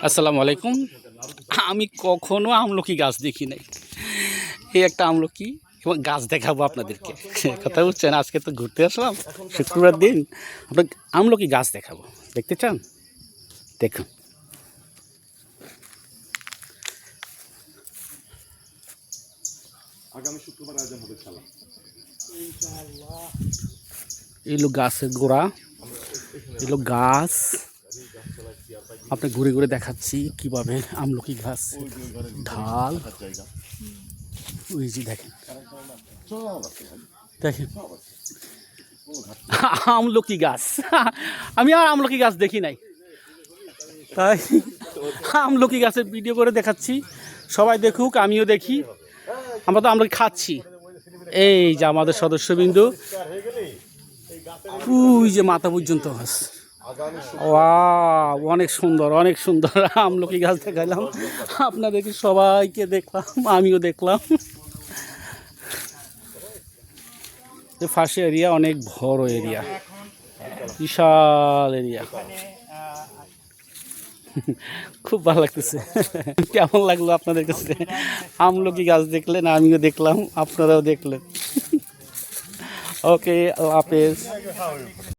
আসসালামু আলাইকুম। আমি কখনো আমলকি গাছ দেখি নাই। এই একটা আমলকি এবং গাছ দেখাবো আপনাদেরকে। কথা বুঝছেন, আজকে তো ঘুরতে আসলাম, শুক্রবার দিন আপনাকে আমলকি গাছ দেখাবো। দেখতে চান? দেখুন, আগামী শুক্রবার আয়োজন হবে খেলা। এগুলো গাছের গোড়া, এগুলো গাছ। আপনি ঘুরে ঘুরে দেখাচ্ছি কিভাবে আমলকি গাছ ঢাল। ওই যে দেখেন দেখেন আমলকি গাছ। আমি আর আমলকি গাছ দেখি নাই, তাই আমলকি গাছের ভিডিও করে দেখাচ্ছি। সবাই দেখুক, আমিও দেখি। আমরা তো আমলকি খাচ্ছি। এই যে আমাদের সদস্যবিন্দু, ওই যে মাথা পর্যন্ত গাছ। ওয়াও, অনেক সুন্দর, অনেক সুন্দর। আমলকি গাছ দেখালাম আপনাদেরকে, সবাইকে দেখলাম, আমিও দেখলাম। ফাঁসি এরিয়া অনেক বড় এরিয়া, বিশাল এরিয়া। খুব ভালো লাগতেছে। কেমন লাগলো আপনাদের কাছে? আমলকি গাছ দেখলেন, আমিও দেখলাম, আপনারাও দেখলেন। ওকে, আল্লাহ হাফেজ।